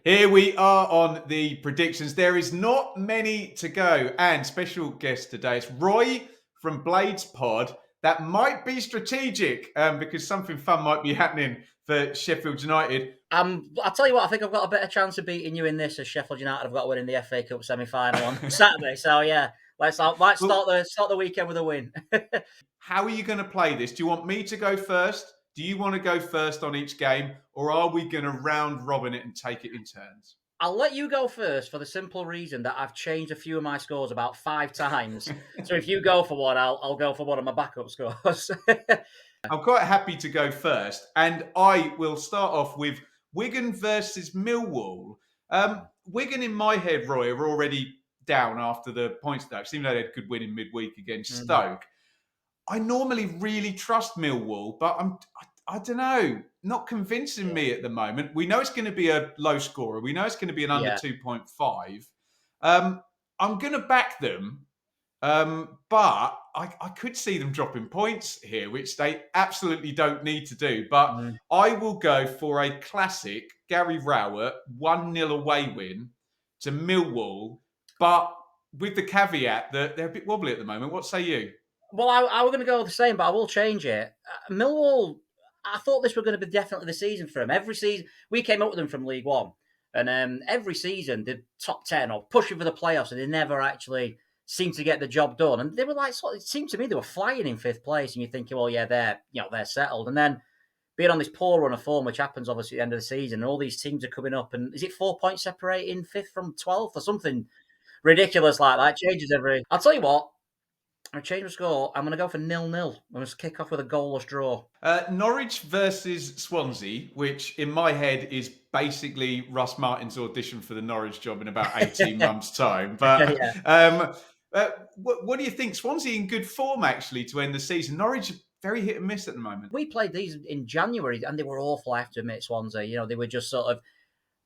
Here we are on the predictions. There is not many to go. And special guest today, it's Roy from Blades Pod. That might be strategic because something fun might be happening for Sheffield United. I'll tell you what, I think I've got a better chance of beating you in this as Sheffield United have got to win in the FA Cup semi-final on Saturday. So yeah, let's start the weekend with a win. How are you going to play this? Do you want me to go first? Do you want to go first on each game? Or are we going to round robin it and take it in turns? I'll let you go first for the simple reason that I've changed a few of my scores about 5 times. So if you go for one, I'll go for one of my backup scores. I'm quite happy to go first. And I will start off with Wigan versus Millwall. Wigan, in my head, Roy, are already down after the points deduction, even though they had a good win in midweek against Stoke. I normally really trust Millwall, but I don't know, not convincing me at the moment. We know it's going to be a low scorer. We know it's going to be an under 2.5. I'm going to back them, but I could see them dropping points here, which they absolutely don't need to do. But I will go for a classic Gary Rowett 1-0 away win to Millwall, but with the caveat that they're a bit wobbly at the moment. What say you? Well, I was going to go the same, but I will change it. Millwall, I thought this was going to be definitely the season for them. Every season, we came up with them from League One, and every season, the top 10 or pushing for the playoffs, and they never actually seemed to get the job done. And they were like, it seemed to me they were flying in 5th place, and you're thinking, well, yeah, they're settled. And then being on this poor run of form, which happens obviously at the end of the season, and all these teams are coming up, and is it 4 points separating 5th from 12th or something ridiculous like that? It changes every. I'll tell you what. I changed my score. I'm going to go for 0-0. I'm going to kick off with a goalless draw. Norwich versus Swansea, which in my head is basically Russ Martin's audition for the Norwich job in about 18 months' time. But what do you think? Swansea in good form, actually, to end the season. Norwich very hit and miss at the moment. We played these in January, and they were awful, I have to admit, Swansea. They were just sort of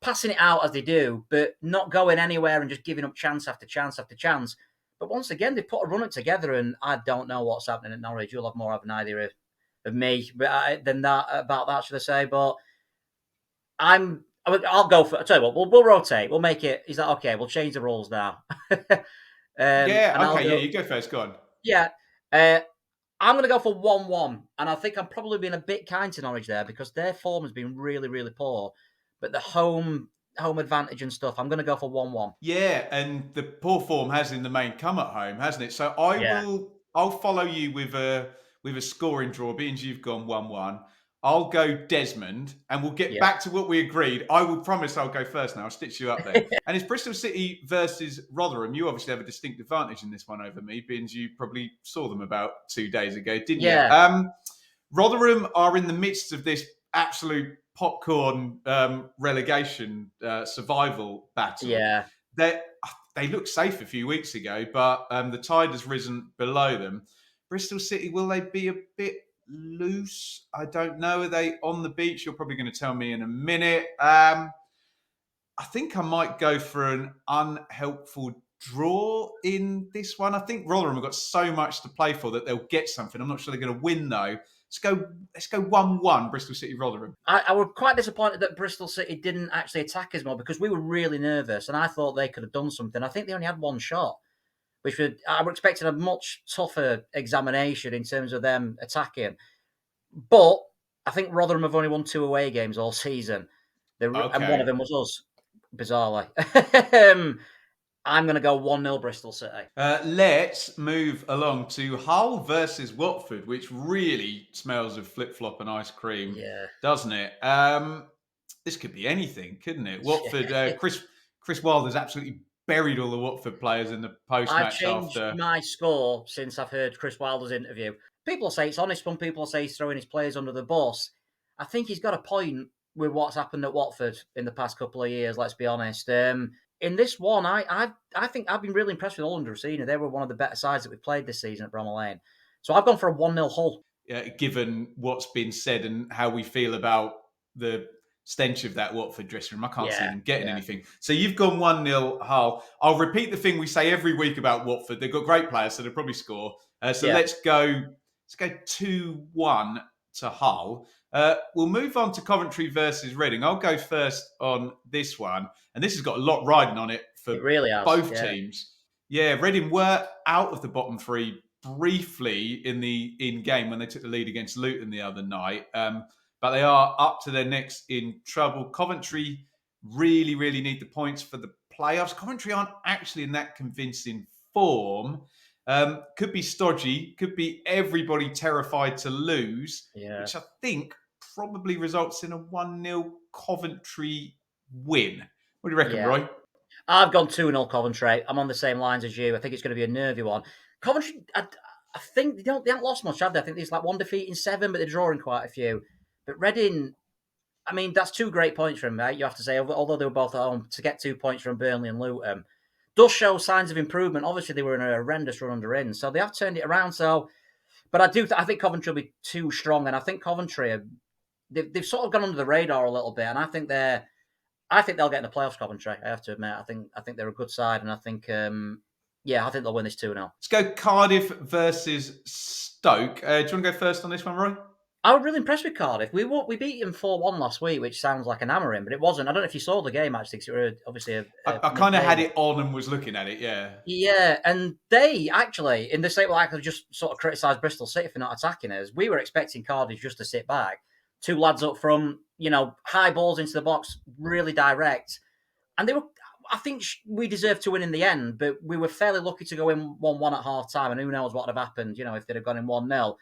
passing it out as they do, but not going anywhere and just giving up chance after chance after chance. But once again, they put a run together, and I don't know what's happening at Norwich. You'll have more of an idea of me than that about that, should I say? But I'll go for. I'll tell you what, we'll rotate. We'll make it. Is that okay? We'll change the rules now. You go first. Go on. Yeah, I'm going to go for 1-1, and I think I'm probably being a bit kind to Norwich there because their form has been really, really poor. But the home advantage and stuff, I'm going to go for 1-1. Yeah, and the poor form has in the main come at home, hasn't it? So I'll follow you with a scoring draw, being you've gone 1-1. I'll go Desmond, and we'll get back to what we agreed. I will promise I'll go first now. I'll stitch you up there. And it's Bristol City versus Rotherham. You obviously have a distinct advantage in this one over me, being you probably saw them about 2 days ago, didn't you? Rotherham are in the midst of this absolute popcorn relegation survival battle. Yeah. They looked safe a few weeks ago, but the tide has risen below them. Bristol City, will they be a bit loose? I don't know. Are they on the beach? You're probably going to tell me in a minute. I think I might go for an unhelpful draw in this one. I think Rotherham have got so much to play for that they'll get something. I'm not sure they're going to win, though. Let's go 1-1, Bristol City Rotherham. I was quite disappointed that Bristol City didn't actually attack us more because we were really nervous and I thought they could have done something. I think they only had one shot, which I was expecting a much tougher examination in terms of them attacking. But I think Rotherham have only won 2 away games all season. And one of them was us, bizarrely. I'm going to go 1-0 Bristol City. Let's move along to Hull versus Watford, which really smells of flip-flop and ice cream, doesn't it? This could be anything, couldn't it? Watford, Chris Wilder's absolutely buried all the Watford players in the post-match. I've changed my score since I've heard Chris Wilder's interview. People say it's honest, some people say he's throwing his players under the bus. I think he's got a point with what's happened at Watford in the past couple of years, let's be honest. In this one, I think I've been really impressed with Hull under Rossini. They were one of the better sides that we've played this season at Bramall Lane. So I've gone for a 1-0 Hull. Given what's been said and how we feel about the stench of that Watford dressing room, I can't see them getting anything. So you've gone 1-0 Hull. I'll repeat the thing we say every week about Watford. They've got great players, so they'll probably score. Let's go 2-1 to Hull. We'll move on to Coventry versus Reading. I'll go first on this one, and this has got a lot riding on it for It really has. both Yeah. teams. Yeah, Reading were out of the bottom three briefly in game when they took the lead against Luton the other night, but they are up to their necks in trouble. Coventry really need the points for the playoffs. Coventry aren't actually in that convincing form. Could be stodgy, could be everybody terrified to lose, Yeah. which I think probably results in a 1-0 Coventry win. What do you reckon, Yeah. Roy? I've gone 2-0 Coventry. I'm on the same lines as you. I think it's going to be a nervy one. Coventry, I think they haven't lost much, have they? I think there's like one defeat in 7, but they're drawing quite a few. But Reading, I mean, that's 2 great points from them, right? You have to say, although they were both at home, to get 2 points from Burnley and Luton does show signs of improvement. Obviously, they were in a horrendous run under in, so they have turned it around. So, but I think Coventry will be too strong, and I think Coventry, they've sort of gone under the radar a little bit, and I think they'll get in the playoffs. Coventry, I have to admit, I think they're a good side, and I think, I think they'll win this 2-0. Let's go Cardiff versus Stoke. Do you want to go first on this one, Roy? I was really impressed with Cardiff. We beat them 4-1 last week, which sounds like an hammering, but it wasn't. I don't know if you saw the game, actually, because it was obviously I kind of had it on and was looking at it, yeah. Yeah, and they actually, in the same way, I just sort of criticised Bristol City for not attacking us. We were expecting Cardiff just to sit back. 2 lads up from, high balls into the box, really direct. And I think we deserved to win in the end, but we were fairly lucky to go in 1-1 at half time, and who knows what would have happened, if they'd have gone in 1-0.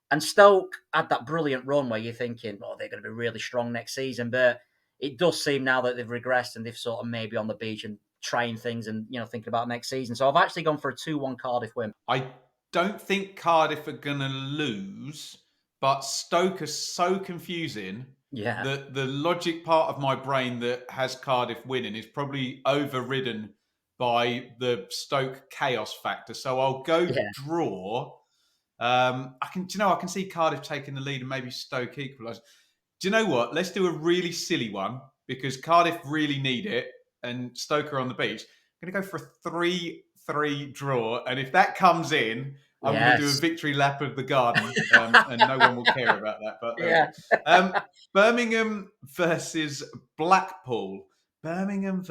And Stoke had that brilliant run where you're thinking, they're going to be really strong next season. But it does seem now that they've regressed and they've sort of maybe on the beach and trying things and, thinking about next season. So I've actually gone for a 2-1 Cardiff win. I don't think Cardiff are going to lose, but Stoke are so confusing that the logic part of my brain that has Cardiff winning is probably overridden by the Stoke chaos factor. So I'll go draw. I can see Cardiff taking the lead and maybe Stoke equalise. Do you know what? Let's do a really silly one because Cardiff really need it and Stoke are on the beach. I'm going to go for a 3-3 draw, and if that comes in, I'm going to do a victory lap of the garden, and no one will care about that. But Birmingham versus Blackpool. Birmingham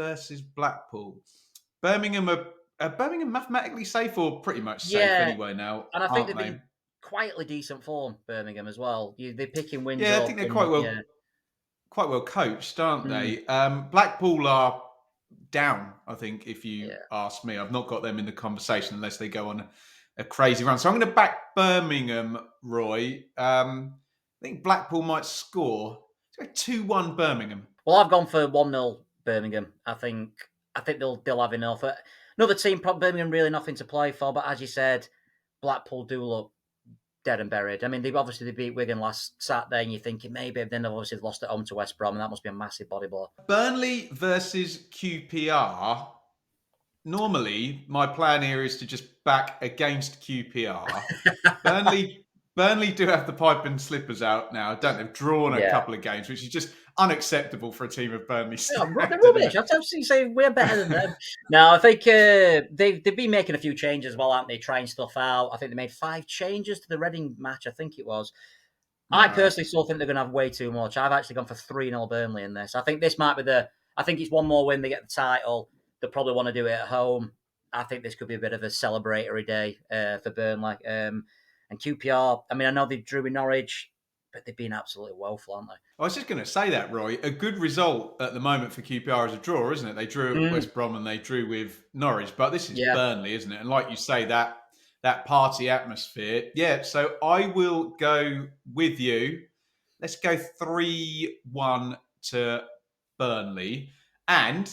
are Birmingham mathematically safe or pretty much safe anyway now? And I think they've been quietly decent form, Birmingham as well. They're picking wins up. Yeah, I think they're quite well coached, aren't they? Blackpool are down, I think, if you ask me. I've not got them in the conversation unless they go on a crazy run. So I'm going to back Birmingham, Roy. I think Blackpool might score. Let's go 2-1 Birmingham. Well, I've gone for 1-0 Birmingham. I think they'll have enough. Another team, Birmingham, really nothing to play for. But as you said, Blackpool do look dead and buried. I mean, they beat Wigan last Saturday, and you're thinking maybe then they've obviously lost at home to West Brom, and that must be a massive body blow. Burnley versus QPR. Normally, my plan here is to just back against QPR. Burnley do have the pipe and slippers out now, don't they? They've drawn a couple of games, which is just unacceptable for a team of Burnley. They're rubbish. I'd absolutely say we're better than them. No, I think they've been making a few changes as well, aren't they? Trying stuff out. I think they made 5 changes to the Reading match, I think it was. I personally still think they're going to have way too much. I've actually gone for 3-0 Burnley in this. I think this might be I think it's one more win, they get the title. They'll probably want to do it at home. I think this could be a bit of a celebratory day for Burnley. And QPR, I mean, I know they drew with Norwich, but they've been absolutely woeful, aren't they? I was just going to say that, Roy. A good result at the moment for QPR is a draw, isn't it? They drew at West Brom and they drew with Norwich, but this is Burnley, isn't it? And like you say, that party atmosphere. Yeah, so I will go with you. Let's go 3-1 to Burnley. And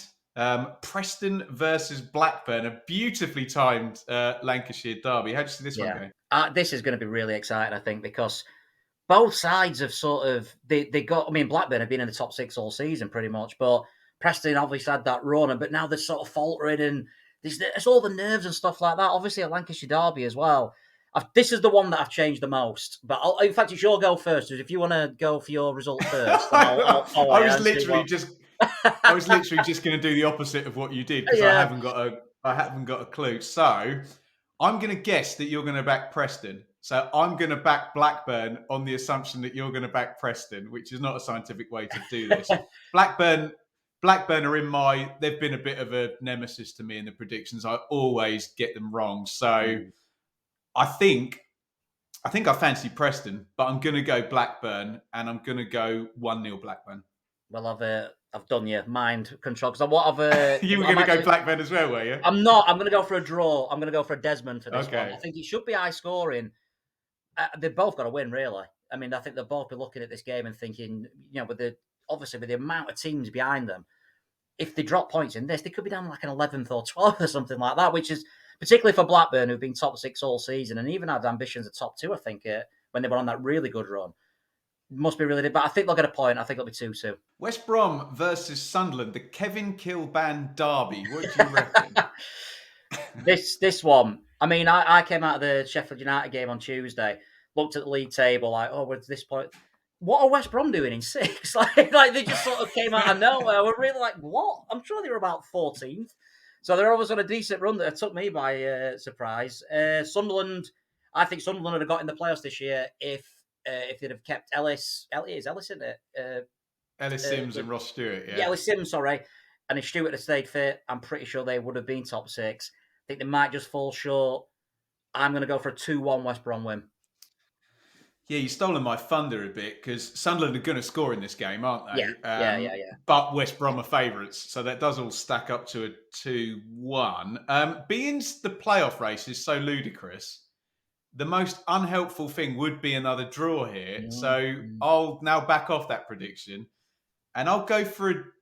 Preston versus Blackburn, a beautifully timed Lancashire derby. How do you see this one going? This is going to be really exciting, I think, because both sides have sort of they got. I mean, Blackburn have been in the top 6 all season pretty much, but Preston obviously had that run, but now they're sort of faltering, and there's all the nerves and stuff like that. Obviously, a Lancashire derby as well. This is the one that I've changed the most. But in fact, it's your go first. If you want to go for your result first, I was literally just going to do the opposite of what you did because I haven't got a clue. So I'm going to guess that you're going to back Preston. So I'm going to back Blackburn on the assumption that you're going to back Preston, which is not a scientific way to do this. Blackburn are they've been a bit of a nemesis to me in the predictions. I always get them wrong. So I think I fancy Preston, but I'm going to go Blackburn, and I'm going to go 1-0 Blackburn. Well, I've done your mind control because what I've you were going to go Blackburn as well, were you? I'm not. I'm going to go for a draw. I'm going to go for a Desmond for this one. Okay. I think it should be high scoring. They've both got to win, really. I mean, I think they'll both be looking at this game and thinking, with the amount of teams behind them, if they drop points in this, they could be down like an 11th or 12th or something like that, which is particularly for Blackburn, who've been top 6 all season and even had ambitions at top 2, I think, when they were on that really good run. Must be really good, but I think they'll get a point. I think it'll be 2-2. West Brom versus Sunderland, the Kevin Kilbane derby. What do you reckon? This one, I mean, I came out of the Sheffield United game on Tuesday, looked at the league table, like, we're at this point. What are West Brom doing in 6th? like they just sort of came out of nowhere. We're really like, what? I'm sure they were about 14th. So they're always on a decent run that took me by surprise. Sunderland, I think Sunderland would have got in the playoffs this year if they'd have kept Ellis. Is Ellis in it? Ellis Sims and Ross Stewart, yeah. Yeah, Ellis Sims, sorry. And if Stewart had stayed fit, I'm pretty sure they would have been top 6. I think they might just fall short. I'm going to go for a 2-1 West Brom win. Yeah, you've stolen my thunder a bit because Sunderland are going to score in this game, aren't they? Yeah. But West Brom are favourites, so that does all stack up to a 2-1. Being the playoff race is so ludicrous, the most unhelpful thing would be another draw here. So I'll now back off that prediction, and I'll go for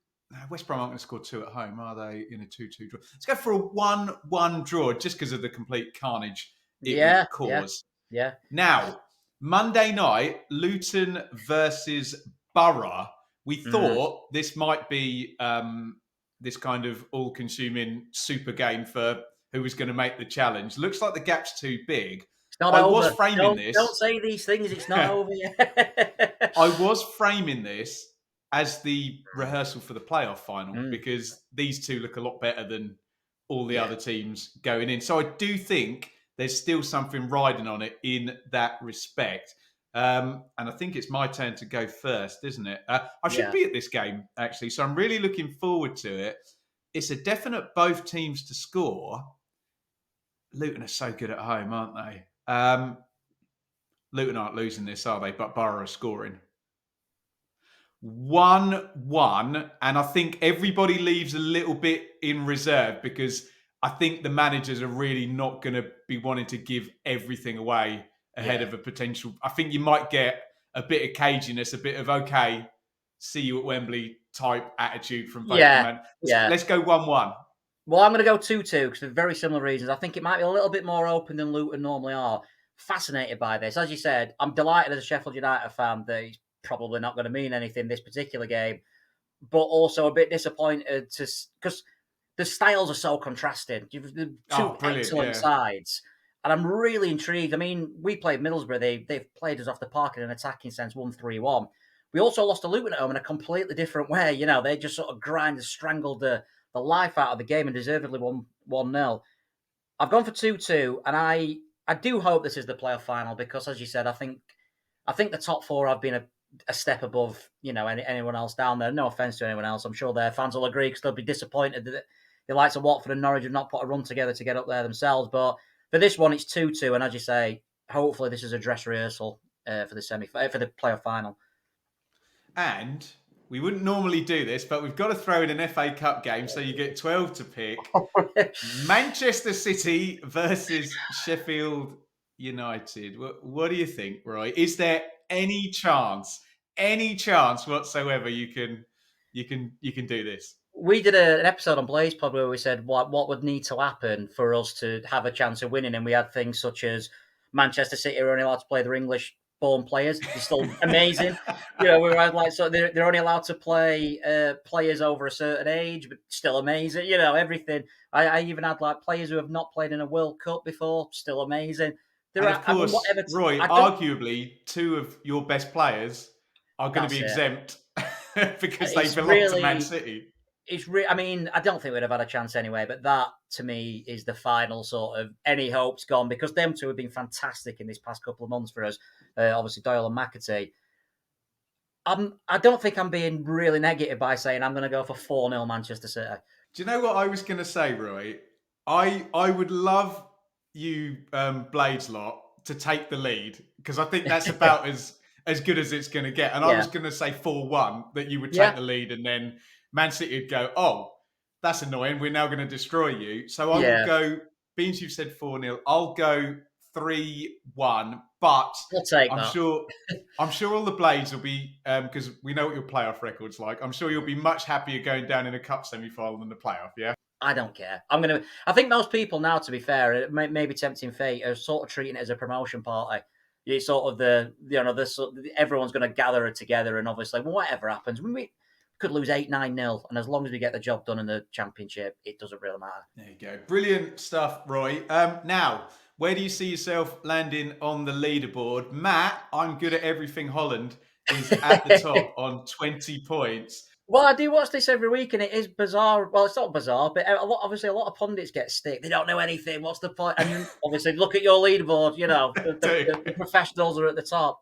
West Brom aren't going to score 2 at home, are they? In a 2-2 draw. Let's go for a 1-1 draw, just because of the complete carnage it would cause. Yeah. Now, Monday night, Luton versus Borough. We thought this might be this kind of all-consuming super game for who was going to make the challenge. Looks like the gap's too big. It's not over. Was framing this. Don't say these things. It's not over yet. I was framing this as the rehearsal for the playoff final because these two look a lot better than all the other teams going in. So I do think there's still something riding on it in that respect. And I think it's my turn to go first, isn't it? I should be at this game, actually. So I'm really looking forward to it. It's a definite both teams to score. Luton are so good at home, aren't they? Luton aren't losing this, are they? But Borough are scoring. 1-1. And I think everybody leaves a little bit in reserve because I think the managers are really not going to be wanting to give everything away ahead of a potential. I think you might get a bit of caginess, a bit of, okay, see you at Wembley type attitude from both men. Let's go 1-1. Well, I'm going to go 2-2 because for very similar reasons. I think it might be a little bit more open than Luton normally are. Fascinated by this. As you said, I'm delighted as a Sheffield United fan that it's probably not going to mean anything this particular game, but also a bit disappointed because the styles are so contrasting. You've two excellent sides. And I'm really intrigued. I mean, we played Middlesbrough. They've played us off the park in an attacking sense, 1-3-1. We also lost to Luton at home in a completely different way. They just sort of strangled the life out of the game and deservedly won 1-0. I've gone for 2-2, and I do hope this is the playoff final because, as you said, I think the top 4 have been a step above, anyone else down there. No offence to anyone else. I'm sure their fans will agree because they'll be disappointed that the likes of Watford and Norwich have not put a run together to get up there themselves. But for this one, it's 2-2, and as you say, hopefully this is a dress rehearsal for the playoff final. And we wouldn't normally do this, but we've got to throw in an FA Cup game, so you get 12 to pick. Manchester City versus Sheffield United. What do you think, Roy? Is there any chance whatsoever you can do this? We did an episode on Blaze Pod where we said what would need to happen for us to have a chance of winning, and we had things such as Manchester City are only allowed to play their English-born players. They're still amazing. We had they're only allowed to play players over a certain age, but still amazing. Everything. I even had players who have not played in a World Cup before, still amazing. Of course, Roy, arguably, 2 of your best players are going to be exempt because they belong to Man City. I mean, I don't think we'd have had a chance anyway, but that to me is the final sort of any hopes gone, because them two have been fantastic in this past couple of months for us. Obviously, Doyle and McAtee. I don't think I'm being really negative by saying I'm going to go for 4-0 Manchester City. Do you know what I was going to say, Roy? I would love you Blades lot to take the lead, because I think that's about as good as it's going to get. And I Yeah. was going to say 4-1, that you would take Yeah. the lead, and then Man City would go, oh, that's annoying, we're now going to destroy you. So I will Yeah. go, being you've said 4-0, I'll go 3-1, but I'll take I'm that. sure I'm sure all the Blades will be, because we know what your playoff record's like. I'm sure you'll be much happier going down in a cup semi-final than the playoff. Yeah. I don't care. I think most people now, to be fair, it may be tempting fate, are sort of treating it as a promotion party. It's sort of everyone's going to gather together, and obviously, well, whatever happens, we could lose 8-9-0, and as long as we get the job done in the championship, it doesn't really matter. There you go. Brilliant stuff, Roy. Now, where do you see yourself landing on the leaderboard? Matt, I'm good at everything Holland, is at the top on 20 points. Well, I do watch this every week, and it is bizarre. Well, it's not bizarre, but obviously a lot of pundits get stick. They don't know anything. What's the point? And obviously, look at your leaderboard. You know, the professionals are at the top.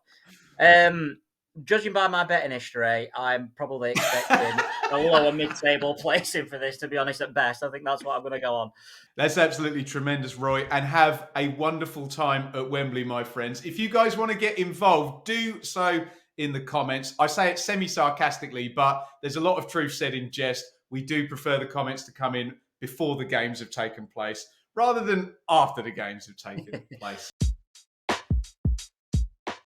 Judging by my betting history, I'm probably expecting a lower mid-table placing for this, to be honest, at best. I think that's what I'm going to go on. That's absolutely tremendous, Roy. And have a wonderful time at Wembley, my friends. If you guys want to get involved, do so in the comments. I say it semi-sarcastically, but there's a lot of truth said in jest. We do prefer the comments to come in before the games have taken place, rather than after the games have taken place.